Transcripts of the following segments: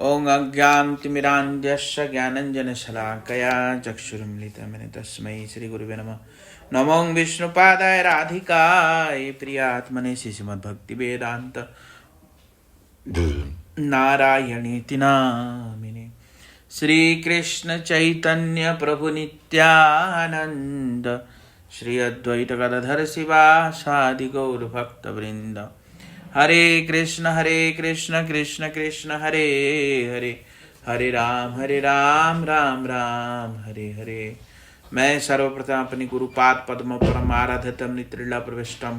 ॐ अज्ञानतिमिरान्धस्य ज्ञानञ्जनशलाकया चक्षुरुन्मिलितं येन तस्मै श्रीगुरुवे नमः। नमो विष्णुपादाय राधिकाय प्रियात्मने श्रीमद्भक्तिवेदान्त नारायणीति नामिने। श्रीकृष्ण चैतन्य प्रभु नित्यानंद श्री अद्वैत गदाधर शिवासादि गौर भक्त वृंद। हरे कृष्ण कृष्ण कृष्ण हरे हरे, हरे राम राम राम हरे हरे। मैं सर्वप्रथम अपनी गुरुपाद पद्म परम आराध्यतम नित्रिला प्रविष्टम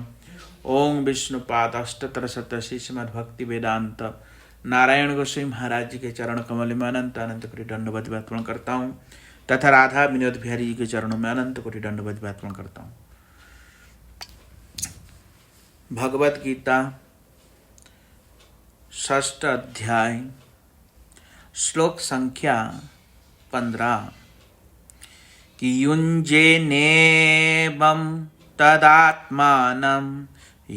ओं विष्णुपाद अष्टतर सतशी श्रीमद्भक्ति वेदांत नारायण गोस्वामी महाराज जी के चरण कमल में अनंत अनंत कोटि दंडवत अर्पण करता हूँ तथा राधा विनोद बिहारी जी के चरणों में अनंत कोटि दंडवत अर्पण करता हूँ। भगवत गीता 6 अध्याय श्लोक संख्या 15 कि युञ्जे नेबं तदात्मानं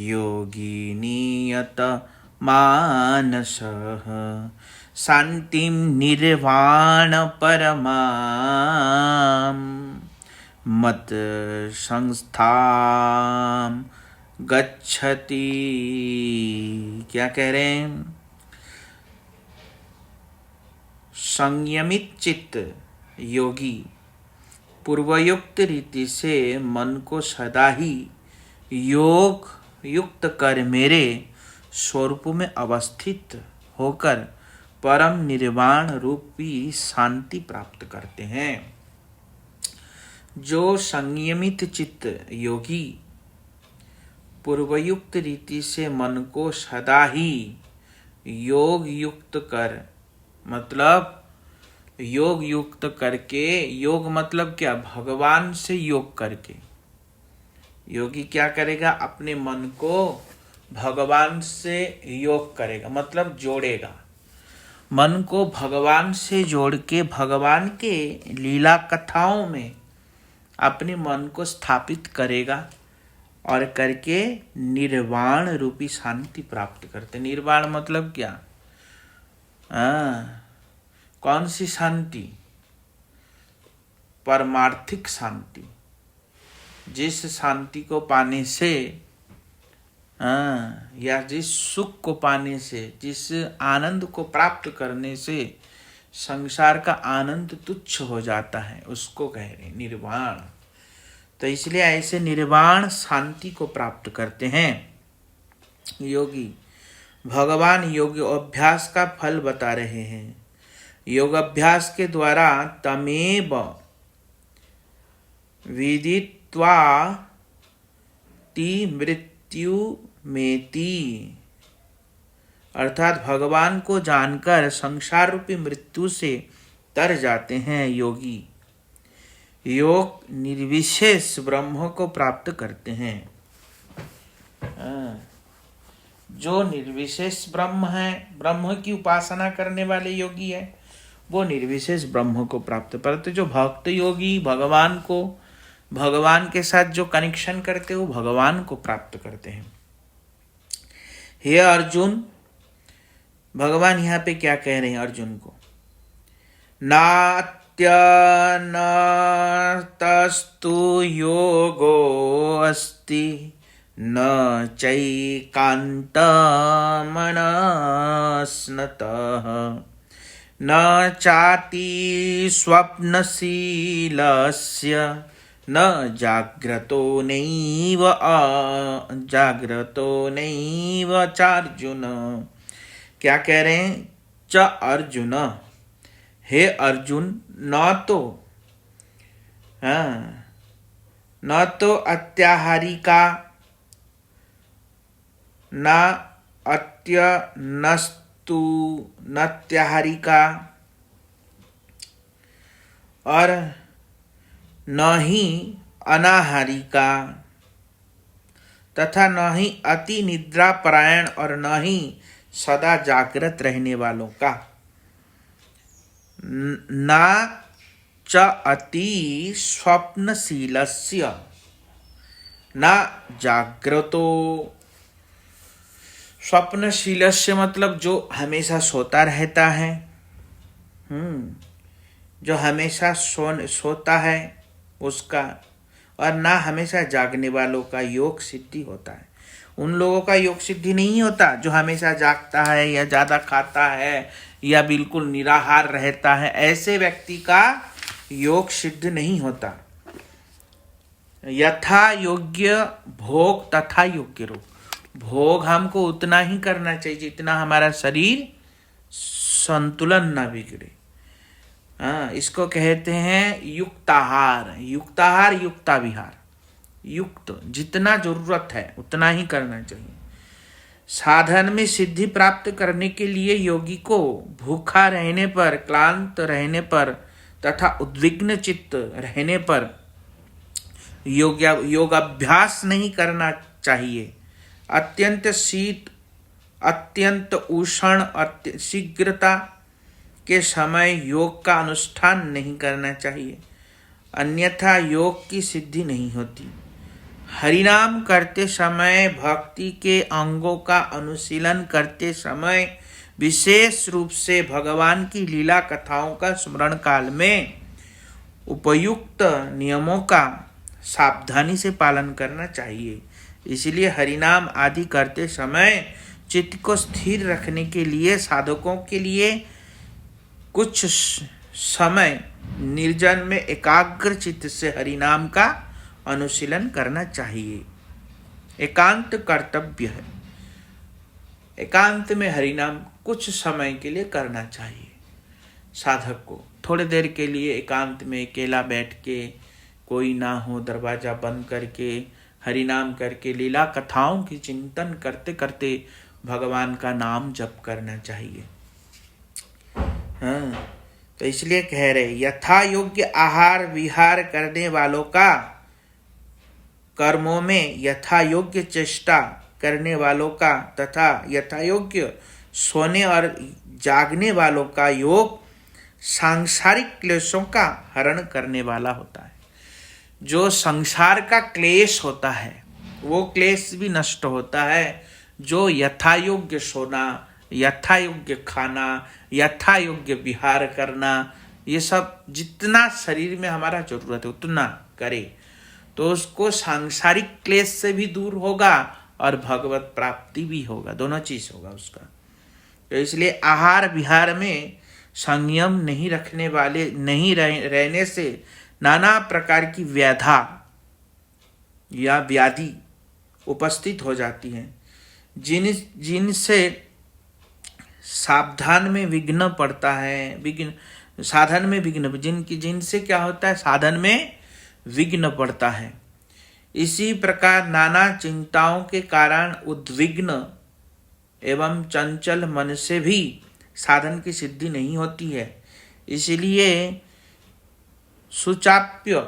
योगी नियत मानसः शान्तिं निर्वाण परमां मत संस्थां गच्छति। क्या कह रहे हैं? संयमित चित्त योगी पूर्वयुक्त रीति से मन को सदा ही योग युक्त कर मेरे स्वरूप में अवस्थित होकर परम निर्वाण रूपी शांति प्राप्त करते हैं। जो संयमित चित्त योगी पूर्वयुक्त रीति से मन को सदा ही योग युक्त कर, मतलब योग युक्त करके, योग मतलब क्या? भगवान से योग करके योगी क्या करेगा? अपने मन को भगवान से योग करेगा, मतलब जोड़ेगा। मन को भगवान से जोड़ के भगवान के लीला कथाओं में अपने मन को स्थापित करेगा और करके निर्वाण रूपी शांति प्राप्त करते। निर्वाण मतलब क्या? कौन सी शांति? परमार्थिक शांति। जिस शांति को पाने से या जिस सुख को पाने से, जिस आनंद को प्राप्त करने से संसार का आनंद तुच्छ हो जाता है, उसको कह रहे निर्वाण। तो इसलिए ऐसे निर्वाण शांति को प्राप्त करते हैं योगी। भगवान योग अभ्यास का फल बता रहे हैं। योग अभ्यास के द्वारा तमेव विदित्वा ति मृत्यु मेति, अर्थात भगवान को जानकर संसार रूपी मृत्यु से तर जाते हैं योगी। योग निर्विशेष ब्रह्म को प्राप्त करते हैं। जो निर्विशेष ब्रह्म है, ब्रह्म की उपासना करने वाले योगी है, वो निर्विशेष ब्रह्म को प्राप्त। परंतु जो भक्त योगी भगवान को, भगवान के साथ जो कनेक्शन करते हैं, वो भगवान को प्राप्त करते हैं। हे अर्जुन, भगवान यहाँ पे क्या कह रहे हैं अर्जुन को? नात्यनतस्तु योगो अस्ति न चैकान्तमनस्नतः न चाति स्वप्नशीलस्य न जाग्रतो नैव चार्जुन। क्या कह रहे हैं? च अर्जुन, हे अर्जुन, न तो अत्याहारी का, न अत्यनस्तु नत्याहारी का, और न ही अनाहारी का, तथा न ही अति निद्रा परायण और न ही सदा जागृत रहने वालों का। न च अति स्वप्नशीलस्य न जाग्रतो। स्वप्नशीलस्य मतलब जो हमेशा सोता रहता है, जो हमेशा सोता है उसका, और ना हमेशा जागने वालों का योग सिद्धि होता है। उन लोगों का योग सिद्धि नहीं होता जो हमेशा जागता है या ज़्यादा खाता है या बिल्कुल निराहार रहता है। ऐसे व्यक्ति का योग सिद्ध नहीं होता। यथा योग्य भोग तथा योग्य रोग। भोग हमको उतना ही करना चाहिए जितना हमारा शरीर संतुलन ना बिगड़े। इसको कहते हैं युक्ताहार। युक्ताहार युक्ता विहार। युक्त जितना जरूरत है उतना ही करना चाहिए। साधन में सिद्धि प्राप्त करने के लिए योगी को भूखा रहने पर, क्लांत रहने पर तथा उद्विग्न चित्त रहने पर योगाभ्यास नहीं करना चाहिए। अत्यंत शीत, अत्यंत उष्ण, शीघ्रता के समय योग का अनुष्ठान नहीं करना चाहिए, अन्यथा योग की सिद्धि नहीं होती। हरिनाम करते समय, भक्ति के अंगों का अनुशीलन करते समय, विशेष रूप से भगवान की लीला कथाओं का स्मरण काल में उपयुक्त नियमों का सावधानी से पालन करना चाहिए। इसलिए हरिनाम आदि करते समय चित्त को स्थिर रखने के लिए साधकों के लिए कुछ समय निर्जन में एकाग्र चित्त से हरिनाम का अनुशीलन करना चाहिए। एकांत कर्तव्य है। एकांत में हरिनाम कुछ समय के लिए करना चाहिए साधक को। थोड़ी देर के लिए एकांत में अकेला बैठ के, कोई ना हो, दरवाजा बंद करके हरिनाम करके लीला कथाओं की चिंतन करते करते भगवान का नाम जप करना चाहिए। तो इसलिए कह रहे यथा योग्य आहार विहार करने वालों का, कर्मों में यथा योग्य चेष्टा करने वालों का तथा यथा योग्य सोने और जागने वालों का योग सांसारिक क्लेशों का हरण करने वाला होता है। जो संसार का क्लेश होता है वो क्लेश भी नष्ट होता है। जो यथा योग्य सोना, यथा योग्य खाना, यथा योग्य विहार करना, ये सब जितना शरीर में हमारा जरूरत है उतना करे तो उसको सांसारिक क्लेश से भी दूर होगा और भगवत प्राप्ति भी होगा, दोनों चीज होगा उसका। तो इसलिए आहार विहार में संयम नहीं रखने वाले, नहीं रहने से नाना प्रकार की व्याधा या व्याधि उपस्थित हो जाती हैं, जिनसे सावधान में विघ्न पड़ता है। साधन में विघ्न, जिनसे क्या होता है, साधन में विघ्न पड़ता है। इसी प्रकार नाना चिंताओं के कारण उद्विग्न एवं चंचल मन से भी साधन की सिद्धि नहीं होती है। इसलिए सुचाप्य,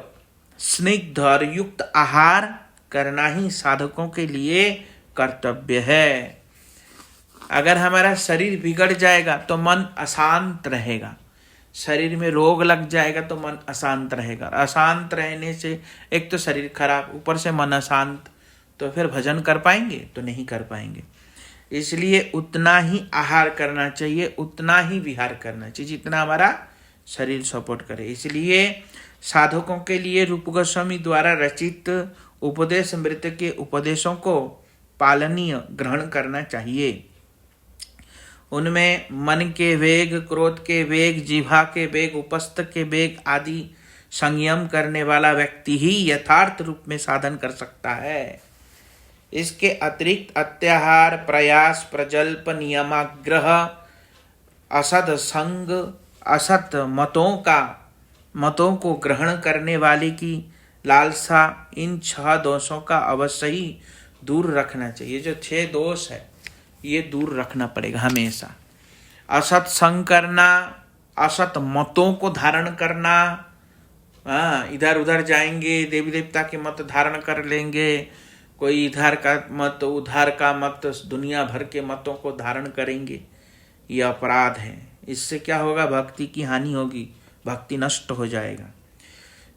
स्निग्ध और युक्त आहार करना ही साधकों के लिए कर्तव्य है। अगर हमारा शरीर बिगड़ जाएगा तो मन अशांत रहेगा। शरीर में रोग लग जाएगा तो मन अशांत रहेगा। अशांत रहने से एक तो शरीर खराब, ऊपर से मन अशांत, तो फिर भजन कर पाएंगे तो नहीं कर पाएंगे। इसलिए उतना ही आहार करना चाहिए, उतना ही विहार करना चाहिए जितना हमारा शरीर सपोर्ट करे। इसलिए साधकों के लिए रूप गोस्वामी द्वारा रचित उपदेश अमृत के उपदेशों को पालनीय ग्रहण करना चाहिए। उनमें मन के वेग, क्रोध के वेग, जिह्वा के वेग, उपस्थ के वेग आदि संयम करने वाला व्यक्ति ही यथार्थ रूप में साधन कर सकता है। इसके अतिरिक्त अत्याहार, प्रयास, प्रजल्प, नियमाग्रह, असद संग, असत मतों को ग्रहण करने वाले की लालसा, इन 6 दोषों का अवश्य ही दूर रखना चाहिए। जो 6 दोष है ये दूर रखना पड़ेगा हमेशा। असत संग करना, असत मतों को धारण करना, इधर उधर जाएंगे, देवी देवता के मत धारण कर लेंगे, कोई इधर का मत, उधर का मत, दुनिया भर के मतों को धारण करेंगे, ये अपराध है। इससे क्या होगा, भक्ति की हानि होगी, भक्ति नष्ट हो जाएगा।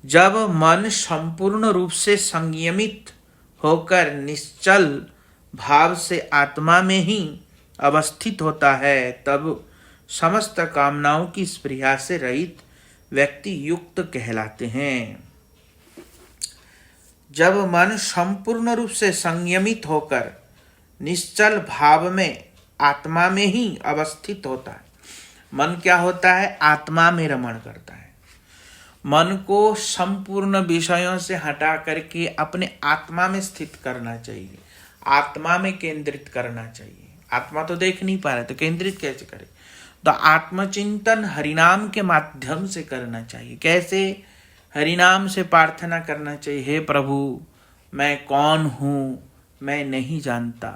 जब मन संपूर्ण रूप से संयमित होकर निश्चल भाव से आत्मा में ही अवस्थित होता है तब समस्त कामनाओं की स्पृहा से रहित व्यक्ति युक्त कहलाते हैं। जब मन संपूर्ण रूप से संयमित होकर निश्चल भाव में आत्मा में ही अवस्थित होता है, मन क्या होता है? आत्मा में रमण करता है। मन को संपूर्ण विषयों से हटा करके अपने आत्मा में स्थित करना चाहिए, आत्मा में केंद्रित करना चाहिए। आत्मा तो देख नहीं पा रहे तो केंद्रित कैसे करें? तो आत्मचिंतन हरिनाम के माध्यम से करना चाहिए। कैसे? हरिनाम से प्रार्थना करना चाहिए, हे प्रभु मैं कौन हूँ, मैं नहीं जानता।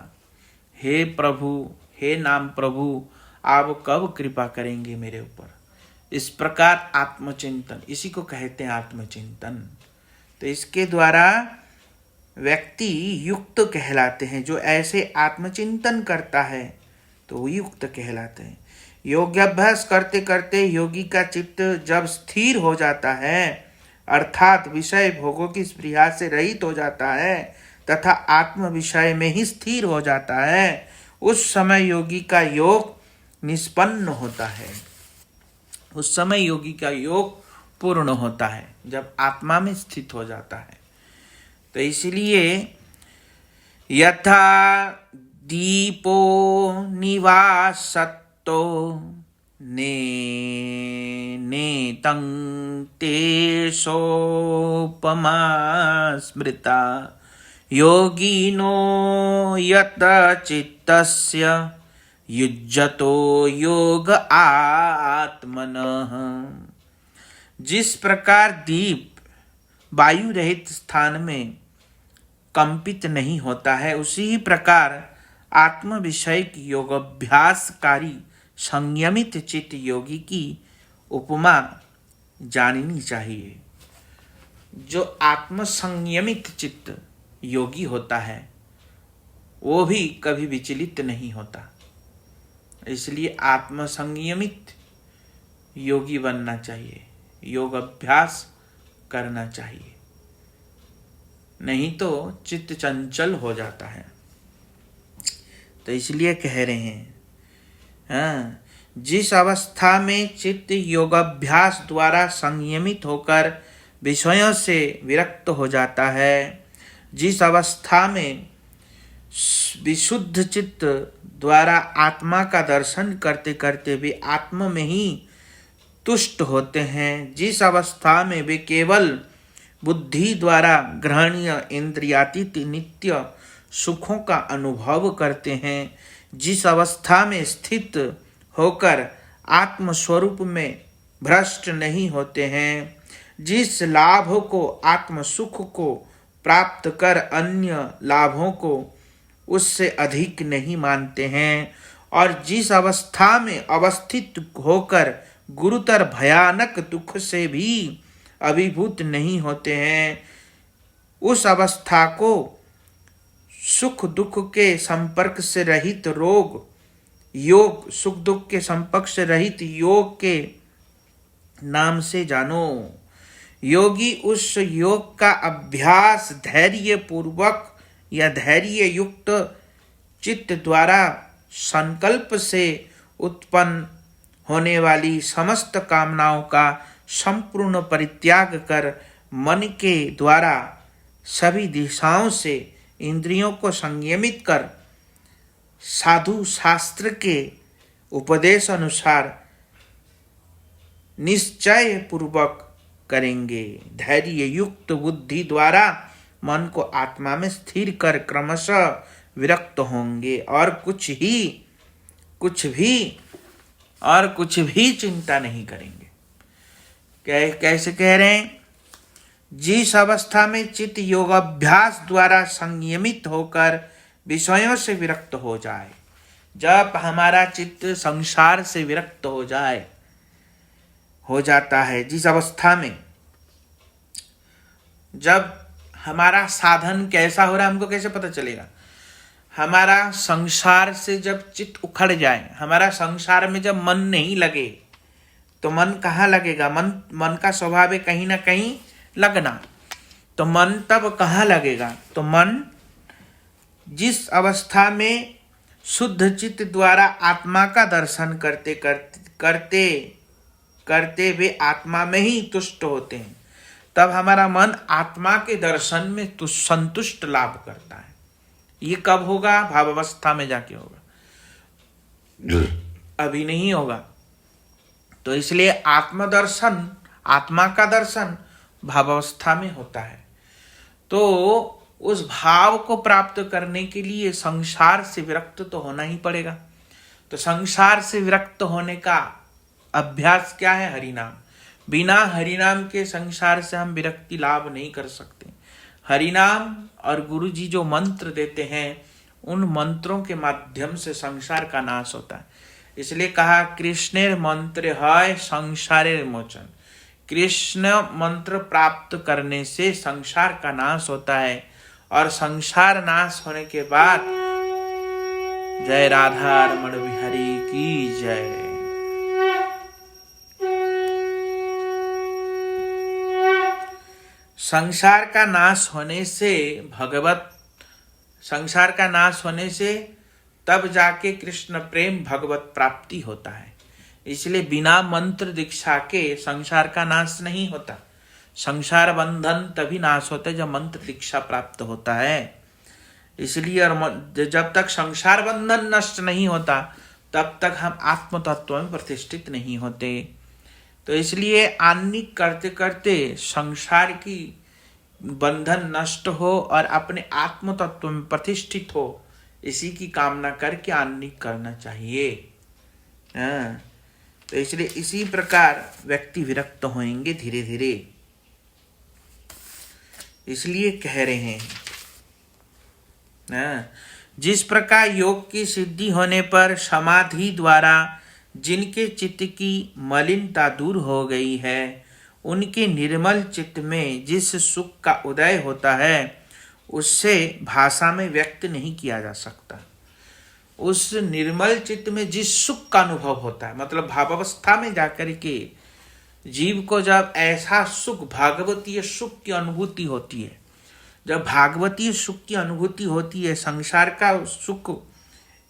हे प्रभु, हे नाम प्रभु, आप कब कृपा करेंगे मेरे ऊपर। इस प्रकार आत्मचिंतन, इसी को कहते हैं आत्मचिंतन। तो इसके द्वारा व्यक्ति युक्त कहलाते हैं। जो ऐसे आत्मचिंतन करता है तो वो युक्त कहलाते हैं। योगाभ्यास करते करते योगी का चित्त जब स्थिर हो जाता है, अर्थात विषय भोगों की स्पृहा से रहित हो जाता है तथा आत्म विषय में ही स्थिर हो जाता है, उस समय योगी का योग निष्पन्न होता है। उस समय योगी का योग पूर्ण होता है, जब आत्मा में स्थित हो जाता है। तो इसलिए यथा दीपो निवासत्तो नेतं तेषोपमा स्मृता योगिनो यत चित्तस्य युज्यतो योग आत्मनः। जिस प्रकार दीप वायु रहित स्थान में कंपित नहीं होता है, उसी ही प्रकार आत्म विषय की योगाभ्यासकारी संयमित चित्त योगी की उपमा जाननी चाहिए। जो आत्म संयमित चित्त योगी होता है वो भी कभी विचलित नहीं होता। इसलिए आत्म संयमित योगी बनना चाहिए, योग अभ्यास करना चाहिए, नहीं तो चित्त चंचल हो जाता है। तो इसलिए कह रहे हैं जिस अवस्था में चित्त योगाभ्यास द्वारा संयमित होकर विषयों से विरक्त हो जाता है, जिस अवस्था में विशुद्ध चित्त द्वारा आत्मा का दर्शन करते करते वे आत्मा में ही तुष्ट होते हैं, जिस अवस्था में वे केवल बुद्धि द्वारा ग्रहणीय इंद्रियातीत नित्य सुखों का अनुभव करते हैं, जिस अवस्था में स्थित होकर आत्म स्वरूप में भ्रष्ट नहीं होते हैं, जिस लाभ को आत्म सुख को प्राप्त कर अन्य लाभों को उससे अधिक नहीं मानते हैं, और जिस अवस्था में अवस्थित होकर गुरुतर भयानक दुख से भी अभिभूत नहीं होते हैं, उस अवस्था को सुख दुख के संपर्क से रहित योग, सुख दुख के संपर्क से रहित योग के नाम से जानो। योगी उस योग का अभ्यास धैर्य पूर्वक या धैर्य युक्त चित्त द्वारा संकल्प से उत्पन्न होने वाली समस्त कामनाओं का संपूर्ण परित्याग कर मन के द्वारा सभी दिशाओं से इंद्रियों को संयमित कर साधु शास्त्र के उपदेश अनुसार निश्चय पूर्वक करेंगे। धैर्य युक्त बुद्धि द्वारा मन को आत्मा में स्थिर कर क्रमशः विरक्त होंगे और कुछ भी चिंता नहीं करेंगे। कैसे कह रहे हैं? जिस अवस्था में चित्त योगाभ्यास द्वारा संयमित होकर विषयों से विरक्त हो जाए, जब हमारा चित्त संसार से विरक्त हो जाता है, जिस अवस्था में जब हमारा साधन कैसा हो रहा है हमको कैसे पता चलेगा? हमारा संसार से जब चित्त उखड़ जाए, हमारा संसार में जब मन नहीं लगे तो मन कहाँ लगेगा? मन का स्वभाव है कहीं ना कहीं लगना। तो मन तब कहाँ लगेगा? तो मन जिस अवस्था में शुद्ध चित्त द्वारा आत्मा का दर्शन करते करते करते वे आत्मा में ही तुष्ट होते हैं, तब हमारा मन आत्मा के दर्शन में संतुष्ट लाभ करता है। ये कब होगा? भावावस्था में जाके होगा, अभी नहीं होगा। तो इसलिए आत्मदर्शन, आत्मा का दर्शन भावावस्था में होता है। तो उस भाव को प्राप्त करने के लिए संसार से विरक्त तो होना ही पड़ेगा। तो संसार से विरक्त होने का अभ्यास क्या है? हरिनाम। बिना हरिनाम के संसार से हम विरक्ति लाभ नहीं कर सकते। हरिनाम और गुरु जी जो मंत्र देते हैं, उन मंत्रों के माध्यम से संसार का नाश होता है। इसलिए कहा कृष्णेर मंत्र है संसारेर मोचन। कृष्ण मंत्र प्राप्त करने से संसार का नाश होता है, और संसार नाश होने के बाद जय राधा रमण बिहारी की जय। संसार का नाश होने से संसार का नाश होने से तब जाके कृष्ण प्रेम भगवत प्राप्ति होता है। इसलिए बिना मंत्र दीक्षा के संसार का नाश नहीं होता। संसार बंधन तभी नाश होता है जब मंत्र दीक्षा प्राप्त होता है। इसलिए जब तक संसार बंधन नष्ट नहीं होता, तब तक हम आत्म तत्व में प्रतिष्ठित नहीं होते। तो इसलिए आन्निक करते करते संसार की बंधन नष्ट हो और अपने आत्म तत्व में प्रतिष्ठित हो, इसी की कामना करके आन्निक करना चाहिए। तो इसलिए इसी प्रकार व्यक्ति विरक्त होंगे धीरे धीरे। इसलिए कह रहे हैं, जिस प्रकार योग की सिद्धि होने पर समाधि द्वारा जिनके चित्त की मलिनता दूर हो गई है, उनके निर्मल चित्त में जिस सुख का उदय होता है, उससे भाषा में व्यक्त नहीं किया जा सकता। उस निर्मल चित्त में जिस सुख का अनुभव होता है, मतलब भावावस्था में जाकर के जीव को जब ऐसा सुख, भागवतीय सुख की अनुभूति होती है, जब भागवतीय सुख की अनुभूति होती है, संसार का सुख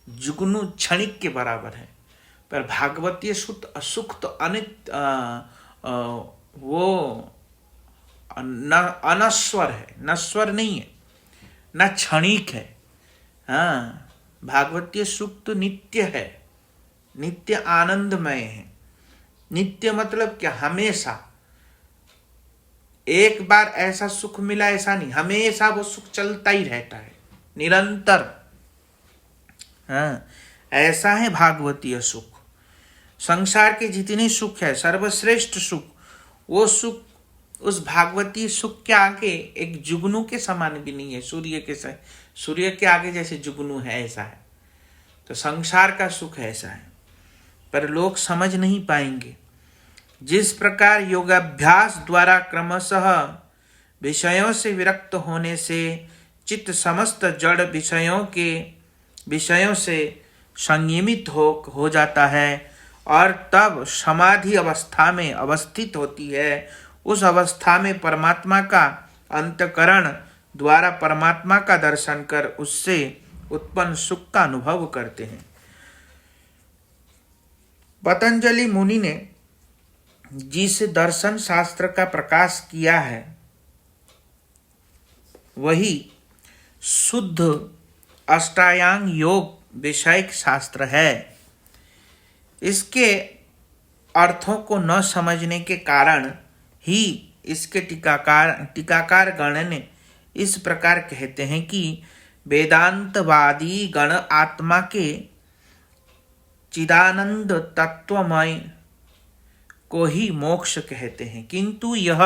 जुगनू क्षणिक के बराबर है, पर भागवतीय सुख तो वो अनश्वर है, नश्वर नहीं है, न क्षणिक है। हाँ, भागवतीय सुख तो नित्य है, नित्य आनंदमय है। नित्य मतलब क्या? हमेशा। एक बार ऐसा सुख मिला ऐसा नहीं, हमेशा वो सुख चलता ही रहता है, निरंतर। हाँ, ऐसा है भागवतीय सुख। संसार के जितने सुख है, सर्वश्रेष्ठ सुख, वो सुख उस भागवतीय सुख के आगे एक जुगनू के समान भी नहीं है। सूर्य के आगे जैसे जुगनू है, ऐसा है। तो संसार का सुख ऐसा है, पर लोग समझ नहीं पाएंगे। जिस प्रकार योगाभ्यास द्वारा क्रमशः विषयों से विरक्त होने से चित्त समस्त जड़ विषयों से संयमित हो जाता है, और तब समाधि अवस्था में अवस्थित होती है, उस अवस्था में परमात्मा का अंतकरण द्वारा परमात्मा का दर्शन कर उससे उत्पन्न सुख का अनुभव करते हैं। पतंजलि मुनि ने जिस दर्शन शास्त्र का प्रकाश किया है, वही शुद्ध अष्टांग योग विषयक शास्त्र है। इसके अर्थों को न समझने के कारण ही इसके टीकाकार गण ने इस प्रकार कहते हैं कि वेदांतवादी गण आत्मा के चिदानंद तत्वमय को ही मोक्ष कहते हैं, किंतु यह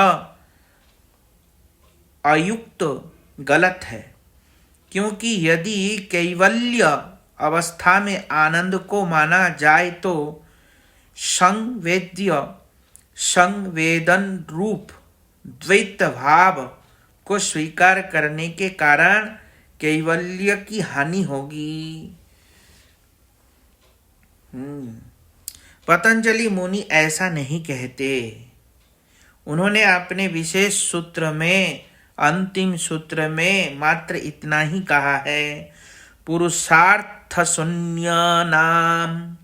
अयुक्त गलत है। क्योंकि यदि कैवल्य अवस्था में आनंद को माना जाए तो संवेदन रूप द्वैत भाव को स्वीकार करने के कारण कैवल्य की हानि होगी। पतंजलि मुनि ऐसा नहीं कहते। उन्होंने अपने विशेष सूत्र में, अंतिम सूत्र में मात्र इतना ही कहा है, पुरुषार्थ शून्य नाम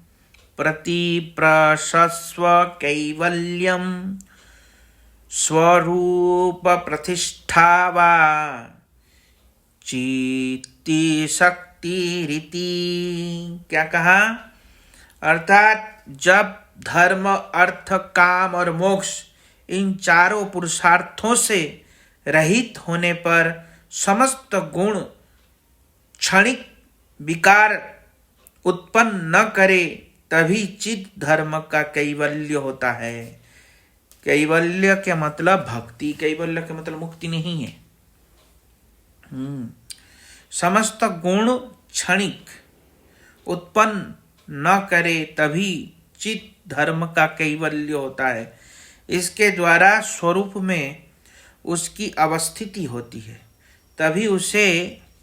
प्रतिप्रशस्व कैवल्यम स्वरूप प्रतिष्ठा वा चित्ति शक्ति रीति। क्या कहा? अर्थात जब धर्म, अर्थ, काम और मोक्ष इन चारों पुरुषार्थों से रहित होने पर समस्त गुण क्षणिक विकार उत्पन्न न करे, तभी चिद धर्म का कैवल्य होता है। कैवल्य के मतलब भक्ति, कैवल्य के मतलब मुक्ति नहीं है। समस्त गुण क्षणिक उत्पन्न न करे, तभी चिद धर्म का कैवल्य होता है। इसके द्वारा स्वरूप में उसकी अवस्थिति होती है, तभी उसे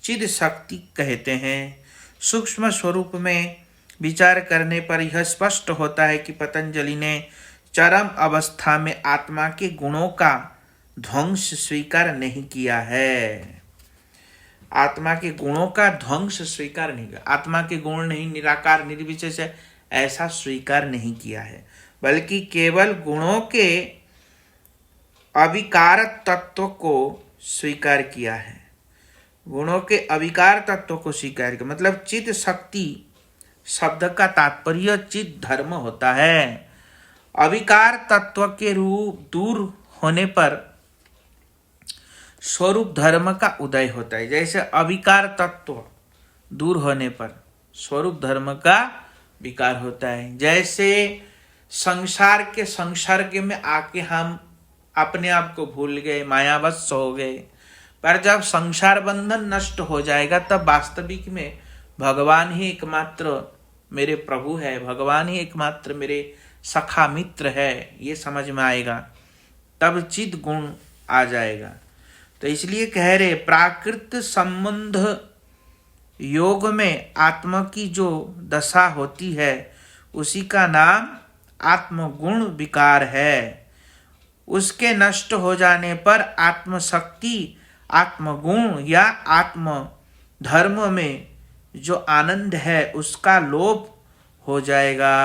चिद शक्ति कहते हैं। सूक्ष्म स्वरूप में विचार करने पर यह स्पष्ट होता है कि पतंजलि ने चरम अवस्था में आत्मा के गुणों का ध्वंस स्वीकार नहीं किया है। आत्मा के गुणों का ध्वंस स्वीकार नहीं किया। आत्मा के गुण नहीं, निराकार निर्विशेष है, ऐसा स्वीकार नहीं किया है, बल्कि केवल गुणों के अविकार तत्व को स्वीकार किया है। गुणों के अविकार तत्व को स्वीकार किया मतलब चित्त शक्ति शब्द का तात्पर्य चित्त धर्म होता है। अविकार तत्व के रूप दूर होने पर स्वरूप धर्म का उदय होता है। जैसे अविकार तत्व दूर होने पर स्वरूप धर्म का विकार होता है। जैसे संसार के संसर्ग में आके हम अपने आप को भूल गए, मायावश हो गए, पर जब संसार बंधन नष्ट हो जाएगा तब वास्तविक में भगवान ही एकमात्र मेरे प्रभु है, भगवान ही एकमात्र मेरे सखा मित्र है, ये समझ में आएगा, तब चिद गुण आ जाएगा। तो इसलिए कह रहे प्राकृत संबंध योग में आत्मा की जो दशा होती है उसी का नाम आत्मगुण विकार है। उसके नष्ट हो जाने पर आत्मशक्ति, आत्मगुण या आत्म धर्म में जो आनंद है उसका लोप हो जाएगा।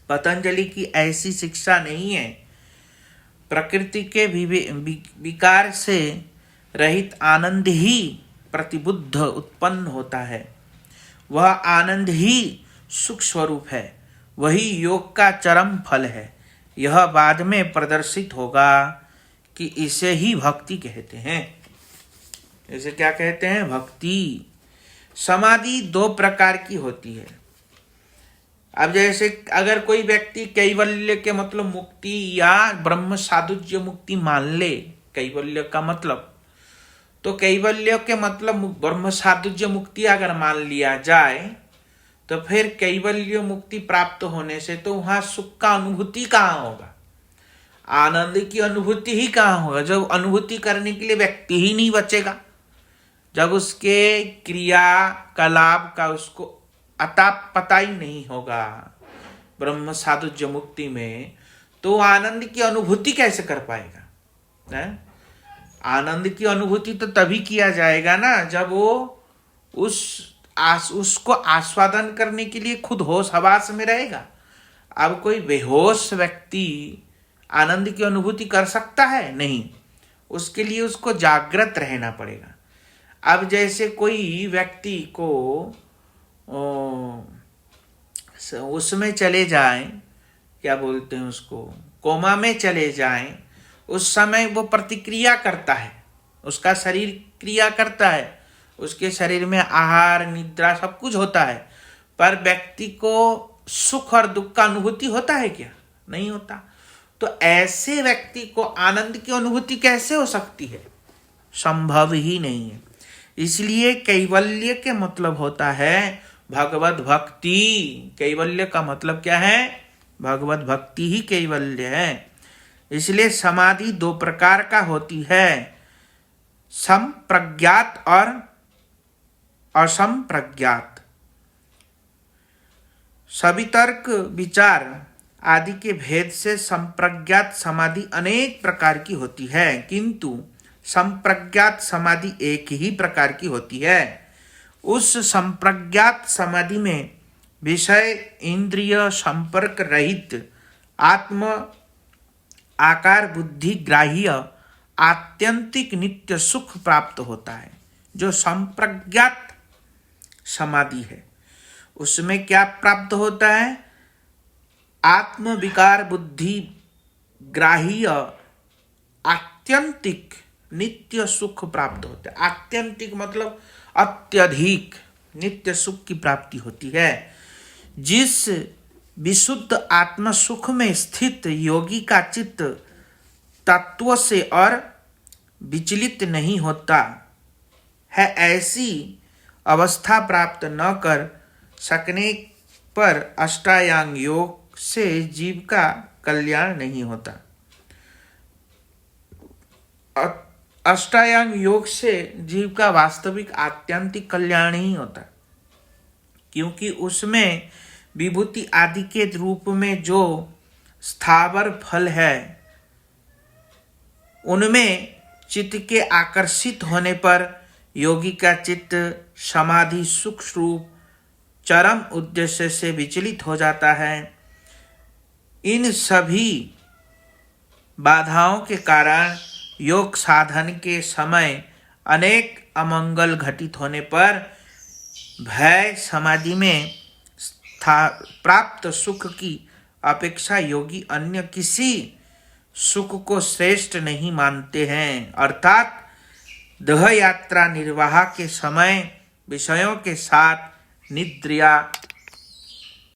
पतंजलि की ऐसी शिक्षा नहीं है। प्रकृति के विकार से रहित आनंद ही प्रतिबुद्ध उत्पन्न होता है। वह आनंद ही सुख स्वरूप है, वही योग का चरम फल है। यह बाद में प्रदर्शित होगा कि इसे ही भक्ति कहते हैं। इसे क्या कहते हैं? भक्ति। समाधि दो प्रकार की होती है। अब जैसे अगर कोई व्यक्ति कैवल्य के मतलब मुक्ति या ब्रह्म साधुज्य मुक्ति मान ले, कैवल्य का मतलब, तो कैवल्य के मतलब ब्रह्म साधुज्य मुक्ति अगर मान लिया जाए तो फिर कैवल्य मुक्ति प्राप्त होने से तो वहां सुख का अनुभूति कहाँ होगा, आनंद की अनुभूति ही कहाँ होगा। जब अनुभूति करने के लिए व्यक्ति ही नहीं बचेगा, जब उसके क्रियाकलाप का उसको अता पता ही नहीं होगा ब्रह्म साधुज्य मुक्ति में, तो आनंद की अनुभूति कैसे कर पाएगा? है? आनंद की अनुभूति तो तभी किया जाएगा ना जब वो उसको आस्वादन करने के लिए खुद होश हवास में रहेगा। अब कोई बेहोश व्यक्ति आनंद की अनुभूति कर सकता है? नहीं, उसके लिए उसको जागृत रहना पड़ेगा। अब जैसे कोई व्यक्ति को उसमें चले जाएं, क्या बोलते हैं उसको, कोमा में चले जाएं, उस समय वो प्रतिक्रिया करता है, उसका शरीर क्रिया करता है, उसके शरीर में आहार निद्रा सब कुछ होता है, पर व्यक्ति को सुख और दुख का अनुभूति होता है क्या? नहीं होता। तो ऐसे व्यक्ति को आनंद की अनुभूति कैसे हो सकती है? संभव ही नहीं है। इसलिए कैवल्य के मतलब होता है भगवत भक्ति। कैवल्य का मतलब क्या है? भगवत भक्ति ही कैवल्य है। इसलिए समाधि दो प्रकार का होती है, संप्रज्ञात और असंप्रज्ञात। सवितर्क विचार आदि के भेद से संप्रज्ञात समाधि अनेक प्रकार की होती है, किंतु संप्रज्ञात समाधि एक ही प्रकार की होती है। उस संप्रज्ञात समाधि में विषय इंद्रिय संपर्क रहित आत्म आकार बुद्धि ग्राह्य आत्यंतिक नित्य सुख प्राप्त होता है। जो संप्रज्ञात समाधि है उसमें क्या प्राप्त होता है? आत्म विकार बुद्धि ग्राह्य आत्यंतिक नित्य सुख प्राप्त होता है। आत्यंतिक मतलब अत्यधिक नित्य सुख की प्राप्ति होती है। जिस विशुद्ध आत्म सुख में स्थित योगी का चित्त तत्व से और विचलित नहीं होता है, ऐसी अवस्था प्राप्त न कर सकने पर अष्टांग योग से जीव का कल्याण नहीं होता। अष्टांग योग से जीव का वास्तविक आत्यंतिक कल्याण नहीं होता, क्योंकि उसमें विभूति आदि के रूप में जो स्थावर फल है उनमें चित्त के आकर्षित होने पर योगी का चित्त समाधि सुख रूप चरम उद्देश्य से विचलित हो जाता है। इन सभी बाधाओं के कारण योग साधन के समय अनेक अमंगल घटित होने पर भय समाधि में प्राप्त सुख की अपेक्षा योगी अन्य किसी सुख को श्रेष्ठ नहीं मानते हैं। अर्थात देह यात्रा निर्वाह के समय विषयों के साथ निद्रिया